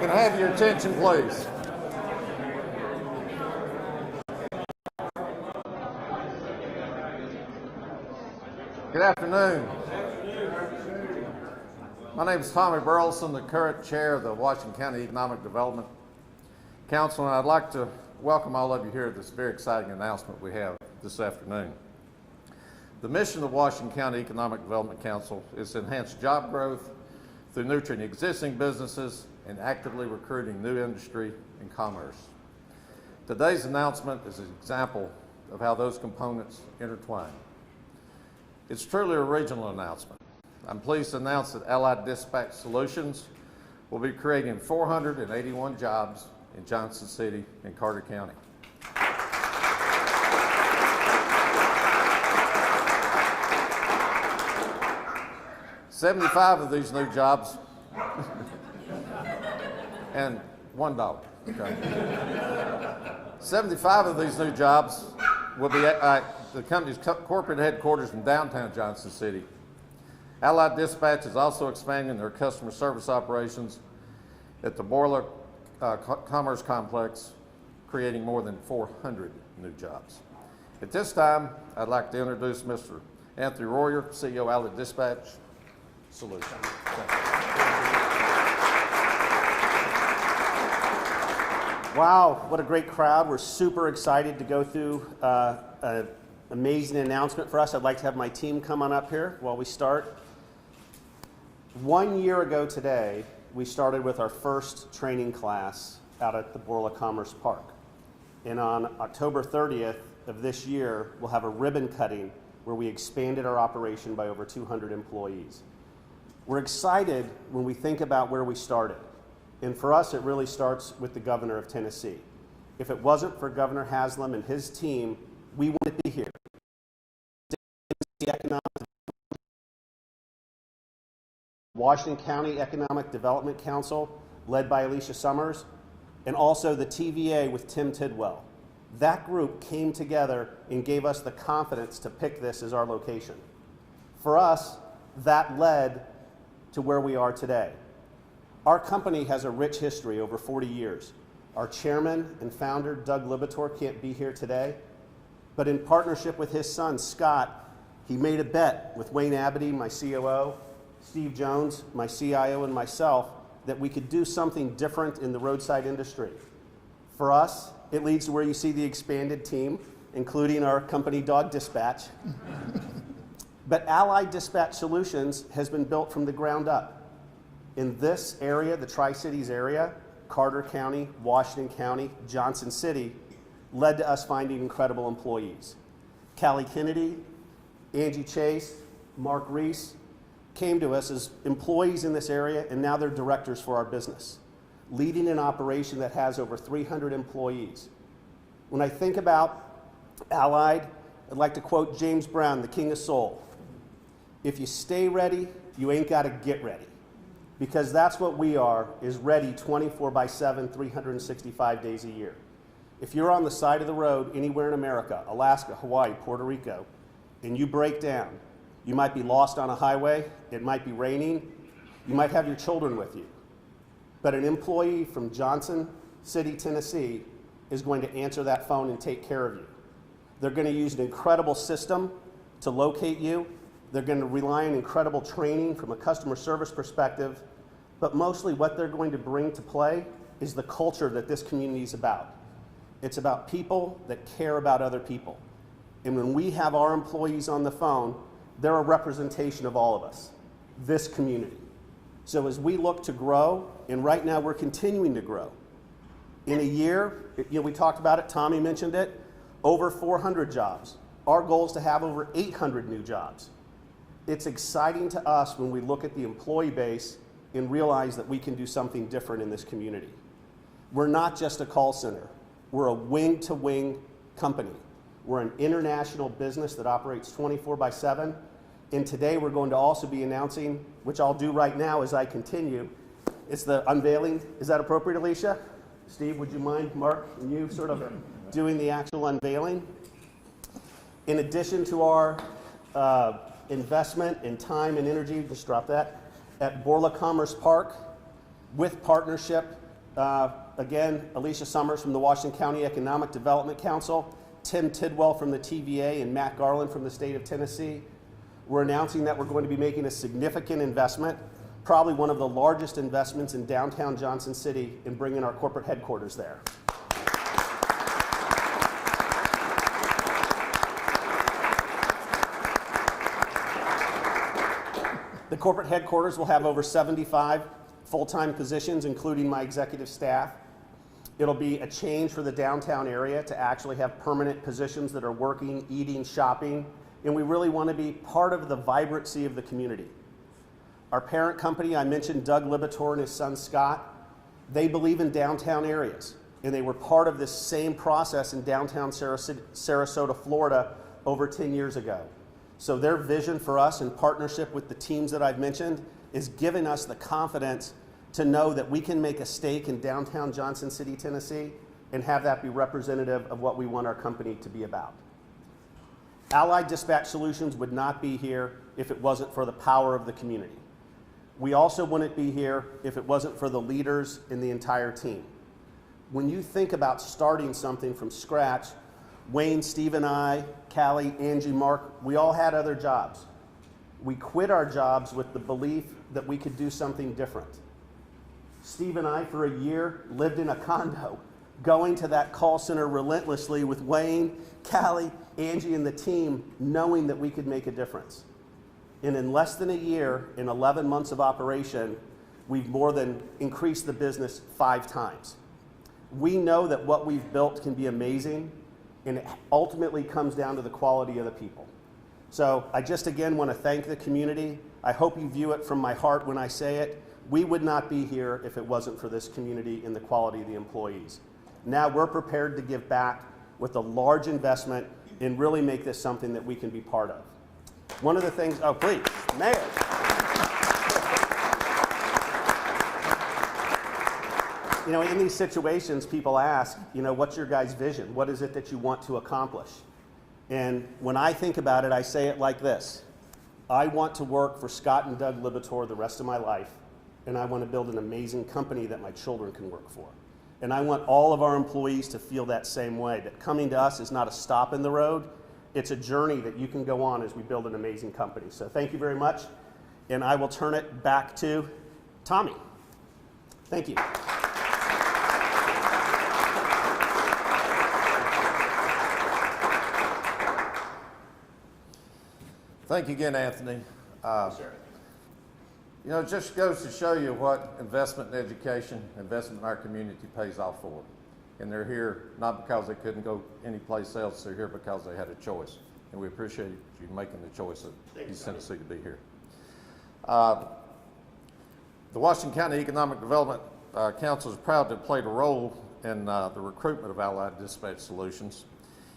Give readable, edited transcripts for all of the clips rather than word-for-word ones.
Can I have your attention, please? Good afternoon. My name is Tommy Burleson, the current chair of the Washington County Economic Development Council, and I'd like to welcome all of you here at this very exciting announcement we have this afternoon. The mission of the Washington County Economic Development Council is to enhance job growth through nurturing existing businesses and actively recruiting new industry and commerce. Today's announcement is an example of how those components intertwine. It's truly a regional announcement. I'm pleased to announce that Allied Dispatch Solutions will be creating 481 jobs in Johnson City and Carter County. $75 of these new jobs, and $1. Okay. 75 of these new jobs will be at the company's corporate headquarters in downtown Johnson City. Allied Dispatch is also expanding their customer service operations at the Boiler Commerce Complex, creating more than 400 new jobs. At this time, I'd like to introduce Mr. Anthony Royer, CEO of Allied Dispatch Solutions. Wow, what a great crowd. We're super excited to go through an amazing announcement for us. I'd like to have my team come on up here while we start. 1 year ago today, we started with our first training class out at the Borla Commerce Park. And on October 30th of this year, we'll have a ribbon cutting where we expanded our operation by over 200 employees. We're excited when we think about where we started. And for us, it really starts with the governor of Tennessee. If it wasn't for Governor Haslam and his team, we wouldn't be here. Washington County Economic Development Council, led by Alicia Summers, and also the TVA with Tim Tidwell. That group came together and gave us the confidence to pick this as our location. For us, that led to where we are today. Our company has a rich history over 40 years. Our chairman and founder, Doug Libator, can't be here today, but in partnership with his son, Scott, he made a bet with Wayne Abity, my COO, Steve Jones, my CIO, and myself, that we could do something different in the roadside industry. For us, it leads to where you see the expanded team, including our company Dog Dispatch. But Allied Dispatch Solutions has been built from the ground up. In this area, the Tri-Cities area, Carter County, Washington County, Johnson City, led to us finding incredible employees. Callie Kennedy, Angie Chase, Mark Reese came to us as employees in this area, and now they're directors for our business, leading an operation that has over 300 employees. When I think about Allied, I'd like to quote James Brown, the king of soul. If you stay ready, you ain't got to get ready. Because that's what we are, is ready 24/7, 365 days a year. If you're on the side of the road anywhere in America, Alaska, Hawaii, Puerto Rico, and you break down, you might be lost on a highway, it might be raining, you might have your children with you. But an employee from Johnson City, Tennessee is going to answer that phone and take care of you. They're going to use an incredible system to locate you. They're going to rely on incredible training from a customer service perspective, but mostly what they're going to bring to play is the culture that this community is about. It's about people that care about other people. And when we have our employees on the phone, they're a representation of all of us, this community. So as we look to grow, and right now we're continuing to grow, in a year, we talked about it, Tommy mentioned it, over 400 jobs. Our goal is to have over 800 new jobs. It's exciting to us when we look at the employee base and realize that we can do something different in this community. We're not just a call center. We're a wing-to-wing company. We're an international business that operates 24/7. And today we're going to also be announcing, which I'll do right now as I continue, it's the unveiling. Is that appropriate, Alicia? Steve, would you mind, Mark, and you sort of doing the actual unveiling? In addition to our investment in time and energy, just drop that, at Borla Commerce Park, with partnership Again, Alicia Summers from the Washington County Economic Development Council, Tim Tidwell from the TVA, and Matt Garland from the state of Tennessee. We're announcing that we're going to be making a significant investment, probably one of the largest investments in downtown Johnson City, in bringing our corporate headquarters there. The corporate headquarters will have over 75 full-time positions, including my executive staff. It'll be a change for the downtown area to actually have permanent positions that are working, eating, shopping, and we really want to be part of the vibrancy of the community. Our parent company, I mentioned Doug Libator and his son Scott, they believe in downtown areas, and they were part of this same process in downtown Sarasota, Florida over 10 years ago. So their vision for us in partnership with the teams that I've mentioned is giving us the confidence to know that we can make a stake in downtown Johnson City, Tennessee, and have that be representative of what we want our company to be about. Allied Dispatch Solutions would not be here if it wasn't for the power of the community. We also wouldn't be here if it wasn't for the leaders in the entire team. When you think about starting something from scratch, Wayne, Steve, and I, Callie, Angie, Mark, we all had other jobs. We quit our jobs with the belief that we could do something different. Steve and I, for a year, lived in a condo, going to that call center relentlessly with Wayne, Callie, Angie, and the team, knowing that we could make a difference. And in less than a year, in 11 months of operation, we've more than increased the business 5 times. We know that what we've built can be amazing, and it ultimately comes down to the quality of the people. So I just again want to thank the community. I hope you view it from my heart when I say it. We would not be here if it wasn't for this community and the quality of the employees. Now we're prepared to give back with a large investment and really make this something that we can be part of. One of the things, oh please, Mayor. You know, in these situations, people ask, you know, what's your guys' vision? What is it that you want to accomplish? And when I think about it, I say it like this. I want to work for Scott and Doug Libator the rest of my life, and I want to build an amazing company that my children can work for. And I want all of our employees to feel that same way, that coming to us is not a stop in the road, it's a journey that you can go on as we build an amazing company. So thank you very much, and I will turn it back to Tommy. Thank you. Thank you again, Anthony. Sure. You know, it just goes to show you what investment in education, investment in our community pays off for. And they're here not because they couldn't go anyplace else, they're here because they had a choice. And we appreciate you making the choice of East Tennessee to be here. The Washington County Economic Development Council is proud to have played a role in the recruitment of Allied Dispatch Solutions.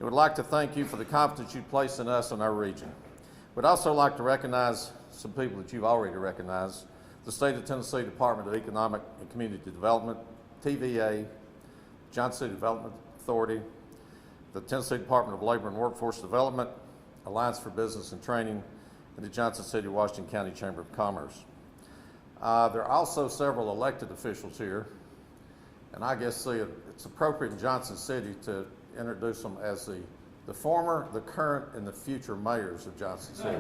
We would like to thank you for the confidence you place in us and our region. We'd also like to recognize some people that you've already recognized: the State of Tennessee Department of Economic and Community Development, TVA, Johnson City Development Authority, the Tennessee Department of Labor and Workforce Development, Alliance for Business and Training, and the Johnson City, Washington County Chamber of Commerce. There are also several elected officials here, and I guess it's appropriate in Johnson City to introduce them as the former, the current, and the future mayors of Johnson City.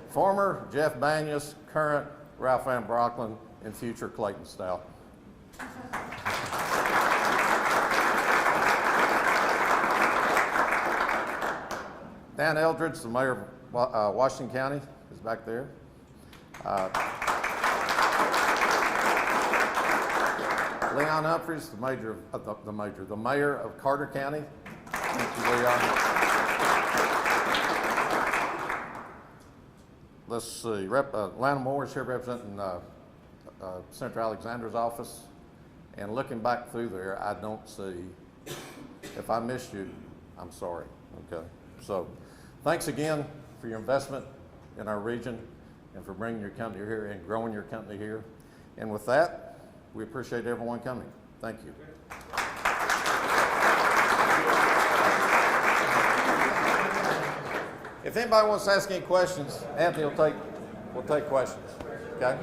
Former, Jeff Banyas; current, Ralph Van Brocklin; and future, Clayton Stout. Dan Eldridge, the mayor of Washington County, is back there. Leon Humphreys, the mayor of Carter County. Thank you, Leon. Let's see, Lana Moore is here representing Senator Alexander's office. And looking back through there, I don't see, if I missed you, I'm sorry, okay? So thanks again for your investment in our region and for bringing your company here and growing your company here. And with that, we appreciate everyone coming. Thank you. If anybody wants to ask any questions, Anthony will take questions. Okay?